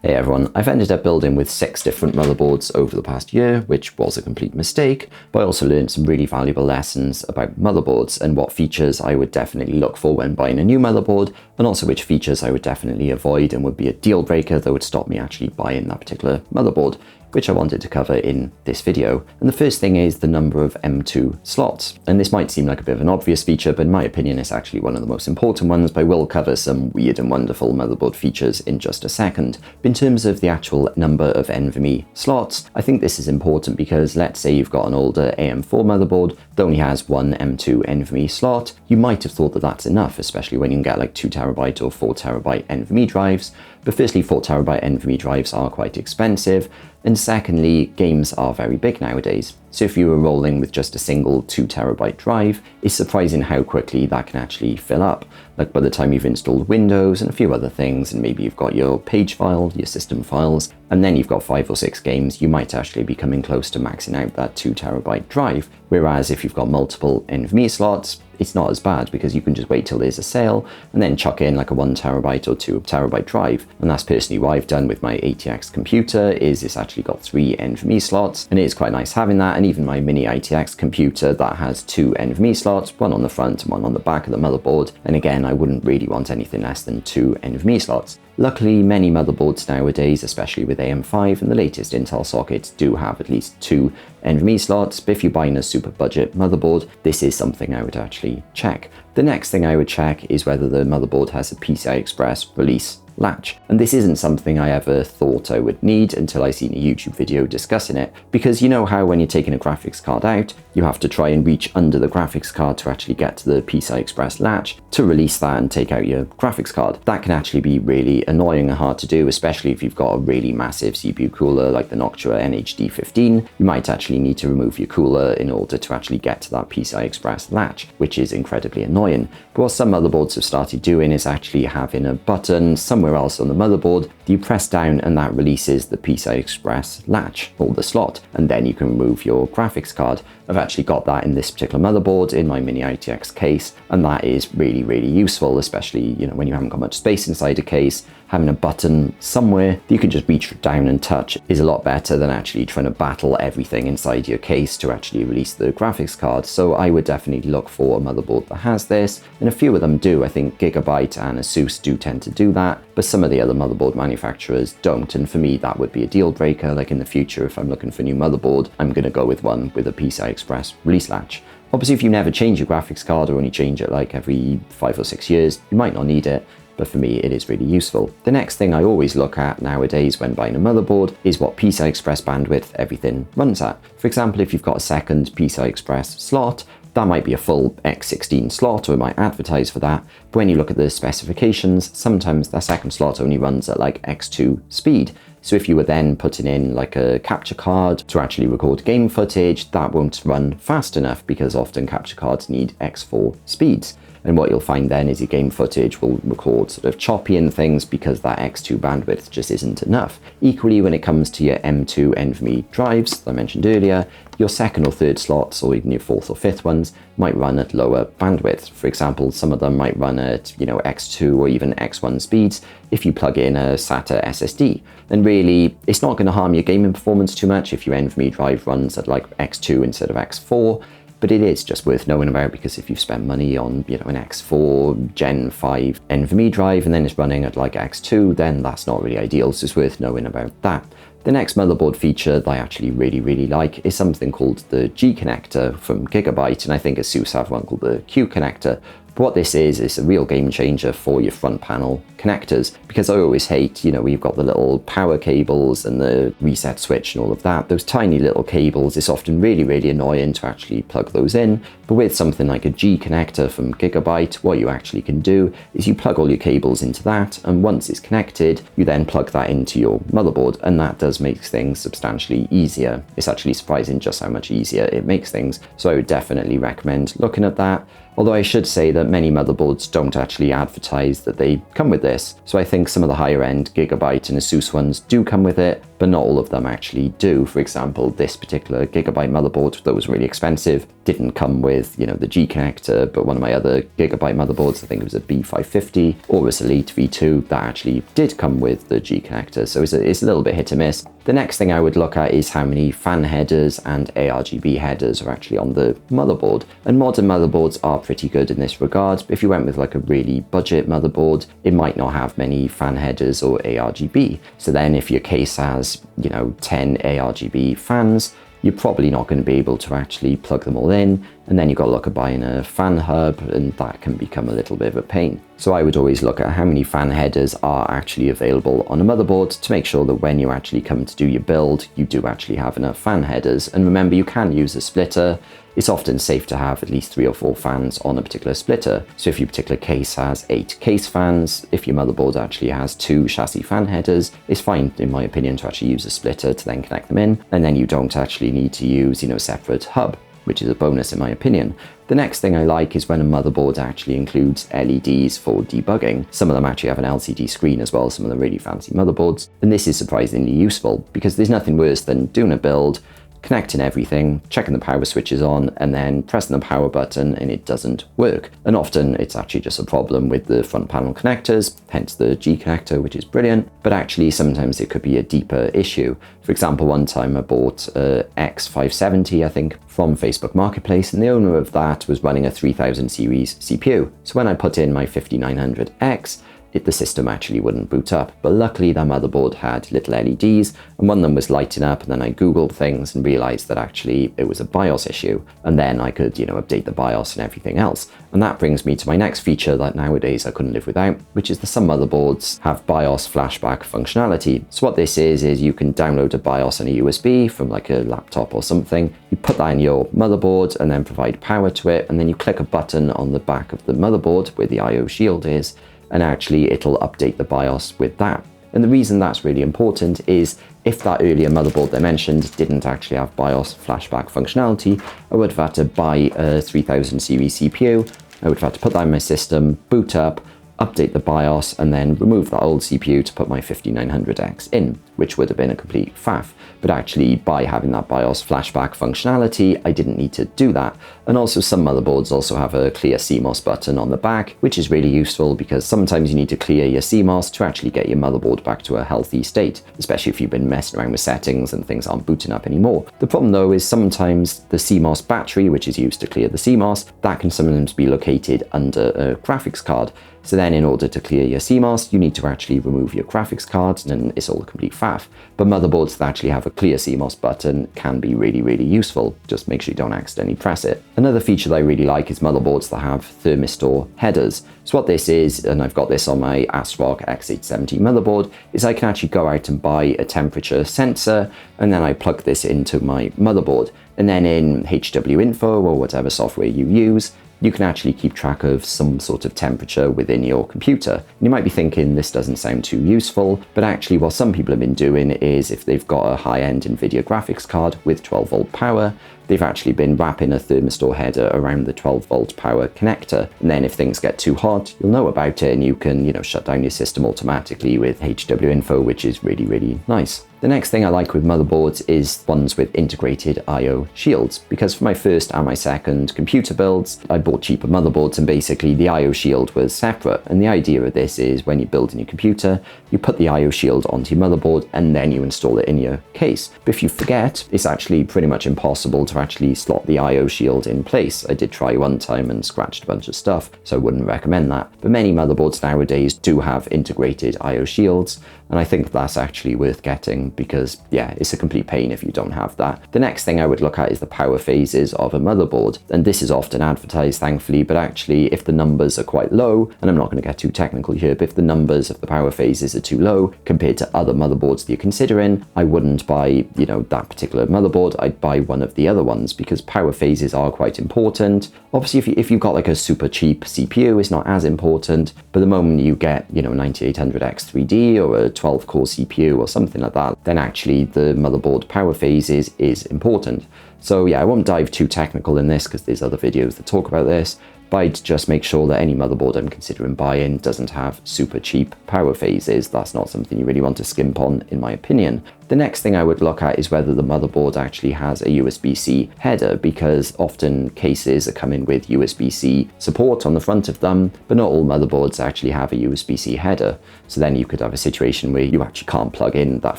Hey everyone, I've ended up building with 6 different motherboards over the past year, which was a complete mistake, but I also learned some really valuable lessons about motherboards and what features I would definitely look for when buying a new motherboard, and also which features I would definitely avoid and would be a deal breaker that would stop me actually buying that particular motherboard, which I wanted to cover in this video. And the first thing is the number of M2 slots. And this might seem like a bit of an obvious feature, but in my opinion, it's actually one of the most important ones, but I will cover some weird and wonderful motherboard features in just a second. But in terms of the actual number of NVMe slots, I think this is important because let's say you've got an older AM4 motherboard that only has one M2 NVMe slot. You might have thought that that's enough, especially when you can get like 2TB or 4TB NVMe drives. But firstly, 4TB NVMe drives are quite expensive. And secondly, games are very big nowadays. So if you were rolling with just a single 2TB drive, it's surprising how quickly that can actually fill up. Like by the time you've installed Windows and a few other things, and maybe you've got your page file, your system files, and then you've got 5 or 6 games, you might actually be coming close to maxing out that 2TB drive. Whereas if you've got multiple NVMe slots, it's not as bad because you can just wait till there's a sale and then chuck in like a 1TB or 2TB drive. And that's personally what I've done with my ATX computer, is it's actually got 3 NVMe slots, and it is quite nice having that. And even my mini ITX computer that has 2 NVMe slots, one on the front and one on the back of the motherboard. And again, I wouldn't really want anything less than 2 NVMe slots. Luckily, many motherboards nowadays, especially with AM5 and the latest Intel sockets, do have at least 2 NVMe slots, but if you're buying a super budget motherboard, this is something I would actually check. The next thing I would check is whether the motherboard has a PCI Express release latch. And this isn't something I ever thought I would need until I seen a YouTube video discussing it, because you know how when you're taking a graphics card out, you have to try and reach under the graphics card to actually get to the PCI Express latch to release that and take out your graphics card. That can actually be really annoying and hard to do, especially if you've got a really massive CPU cooler like the Noctua NHD15. You might actually need to remove your cooler in order to actually get to that PCI Express latch, which is incredibly annoying. But what some motherboards have started doing is actually having a button somewhere else on the motherboard that you press down and that releases the PCI Express latch or the slot, and then you can remove your graphics card. I've actually got that in this particular motherboard in my mini ITX case, and that is really, really useful, especially, you know, when you haven't got much space inside a case. Having a button somewhere that you can just reach down and touch is a lot better than actually trying to battle everything inside your case to actually release the graphics card. So I would definitely look for a motherboard that has this, and a few of them do. I think Gigabyte and Asus do tend to do that, but some of the other motherboard manufacturers don't, and for me that would be a deal breaker. Like in the future, if I'm looking for a new motherboard, I'm going to go with one with a PCI Express release latch. Obviously, if you never change your graphics card or only change it like every 5 or 6 years, you might not need it, but for me it is really useful. The next thing I always look at nowadays when buying a motherboard is what PCI Express bandwidth everything runs at. For example, if you've got a second PCI Express slot, that might be a full X16 slot, or it might advertise for that, but when you look at the specifications, sometimes that second slot only runs at like X2 speed. So if you were then putting in like a capture card to actually record game footage, that won't run fast enough because often capture cards need X4 speeds. And what you'll find then is your game footage will record sort of choppy and things because that X2 bandwidth just isn't enough. Equally, when it comes to your M2 NVMe drives that I mentioned earlier, your second or third slots, or even your fourth or fifth ones, might run at lower bandwidth. For example, some of them might run at, you know, X2 or even X1 speeds if you plug in a SATA SSD. And really, it's not going to harm your gaming performance too much if your NVMe drive runs at like X2 instead of X4. But it is just worth knowing about, because if you've spent money on, you know, an X4 Gen 5 NVMe drive and then it's running at like X2, then that's not really ideal, so it's worth knowing about that. The next motherboard feature that I actually really like is something called the G Connector from Gigabyte, and I think Asus have one called the Q Connector. But what this is a real game changer for your front panel connectors, because I always hate, you know, we've got the little power cables and the reset switch and all of that. Those tiny little cables, it's often really annoying to actually plug those in. But with something like a G connector from Gigabyte, what you actually can do is you plug all your cables into that, and once it's connected, you then plug that into your motherboard, and that does make things substantially easier. It's actually surprising just how much easier it makes things, so I would definitely recommend looking at that. Although I should say that many motherboards don't actually advertise that they come with this. So I think some of the higher end Gigabyte and Asus ones do come with it, but not all of them actually do. For example, this particular Gigabyte motherboard that was really expensive didn't come with, the G connector, but one of my other Gigabyte motherboards, I think it was a B550 or a Elite V2, that actually did come with the G connector. So it's a little bit hit or miss. The next thing I would look at is how many fan headers and ARGB headers are actually on the motherboard. And modern motherboards are pretty good in this regard. If you went with like a really budget motherboard, it might not have many fan headers or ARGB. So then if your case has, 10 ARGB fans, you're probably not going to be able to actually plug them all in, and then you've got to look at buying a fan hub, and that can become a little bit of a pain. So I would always look at how many fan headers are actually available on a motherboard to make sure that when you actually come to do your build, you do actually have enough fan headers. And remember, you can use a splitter. It's often safe to have at least 3 or 4 fans on a particular splitter. So if your particular case has 8 case fans, if your motherboard actually has 2 chassis fan headers, it's fine, in my opinion, to actually use a splitter to then connect them in, and then you don't actually need to use, a separate hub, which is a bonus in my opinion. The next thing I like is when a motherboard actually includes LEDs for debugging. Some of them actually have an LCD screen as well, some of the really fancy motherboards. And this is surprisingly useful because there's nothing worse than doing a build, connecting everything, checking the power switches on, and then pressing the power button and it doesn't work. And often it's actually just a problem with the front panel connectors, hence the G connector, which is brilliant. But actually sometimes it could be a deeper issue. For example, one time I bought a X570, I think, from Facebook Marketplace, and the owner of that was running a 3000 series CPU. So when I put in my 5900X, the system actually wouldn't boot up. But luckily that motherboard had little LEDs, and one of them was lighting up, and then I Googled things and realized that actually it was a BIOS issue. And then I could, update the BIOS and everything else. And that brings me to my next feature that nowadays I couldn't live without, which is that some motherboards have BIOS flashback functionality. So what this is you can download a BIOS on a USB from like a laptop or something. You put that in your motherboard and then provide power to it, and then you click a button on the back of the motherboard where the IO shield is, and actually it'll update the BIOS with that. And the reason that's really important is if that earlier motherboard they mentioned didn't actually have BIOS flashback functionality, I would have had to buy a 3000 series CPU, I would have had to put that in my system, boot up, update the BIOS, and then remove that old CPU to put my 5900X in, which would have been a complete faff. But actually, by having that BIOS flashback functionality, I didn't need to do that. And also some motherboards also have a clear CMOS button on the back, which is really useful because sometimes you need to clear your CMOS to actually get your motherboard back to a healthy state, especially if you've been messing around with settings and things aren't booting up anymore. The problem though is sometimes the CMOS battery, which is used to clear the CMOS, that can sometimes be located under a graphics card. So then in order to clear your CMOS, you need to actually remove your graphics card, and it's all a complete faff. But motherboards that actually have a clear CMOS button can be really, really useful. Just make sure you don't accidentally press it. Another feature that I really like is motherboards that have Thermistor headers. So what this is, and I've got this on my ASRock X870 motherboard, is I can actually go out and buy a temperature sensor, and then I plug this into my motherboard. And then in HW Info or whatever software you use, you can actually keep track of some sort of temperature within your computer. And you might be thinking this doesn't sound too useful, but actually what some people have been doing is if they've got a high-end NVIDIA graphics card with 12-volt power, they've actually been wrapping a thermistor header around the 12-volt power connector. And then if things get too hot, you'll know about it and you can, shut down your system automatically with HW Info, which is really, really nice. The next thing I like with motherboards is ones with integrated IO shields, because for my first and my second computer builds, I bought cheaper motherboards and basically the IO shield was separate. And the idea of this is when you build a new computer, you put the IO shield onto your motherboard and then you install it in your case. But if you forget, it's actually pretty much impossible to actually slot the IO shield in place. I did try one time and scratched a bunch of stuff, so I wouldn't recommend that. But many motherboards nowadays do have integrated IO shields, and I think that's actually worth getting because, yeah, it's a complete pain if you don't have that. The next thing I would look at is the power phases of a motherboard, and this is often advertised, thankfully, but actually if the numbers are quite low, and I'm not going to get too technical here, but if the numbers of the power phases are too low compared to other motherboards that you're considering, I wouldn't buy, that particular motherboard. I'd buy one of the other ones because power phases are quite important. Obviously, if you've got like a super cheap CPU, it's not as important, but the moment you get, 9800X3D or a 12-core CPU or something like that, then actually the motherboard power phases is important. So yeah, I won't dive too technical in this because there's other videos that talk about this, but I'd just make sure that any motherboard I'm considering buying doesn't have super cheap power phases. That's not something you really want to skimp on, in my opinion. The next thing I would look at is whether the motherboard actually has a USB-C header, because often cases are coming with USB-C support on the front of them, but not all motherboards actually have a USB-C header. So then you could have a situation where you actually can't plug in that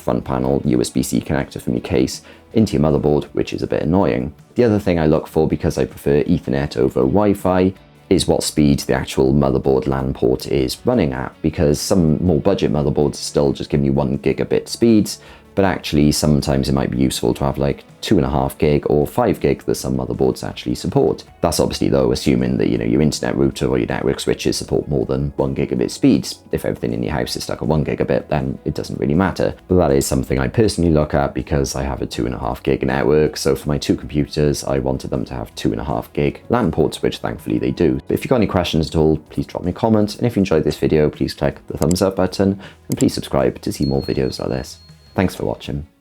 front panel USB-C connector from your case into your motherboard, which is a bit annoying. The other thing I look for, because I prefer Ethernet over Wi-Fi, is what speed the actual motherboard LAN port is running at, because some more budget motherboards still just give you 1 gigabit speeds, but actually sometimes it might be useful to have like 2.5 gig or 5 gig that some motherboards actually support. That's obviously though assuming that, your internet router or your network switches support more than 1 gigabit speeds. If everything in your house is stuck at 1 gigabit, then it doesn't really matter. But that is something I personally look at because I have a 2.5 gig network, so for my 2 computers I wanted them to have 2.5 gig LAN ports, which thankfully they do. But if you've got any questions at all, please drop me a comment, and if you enjoyed this video, please click the thumbs up button, and please subscribe to see more videos like this. Thanks for watching.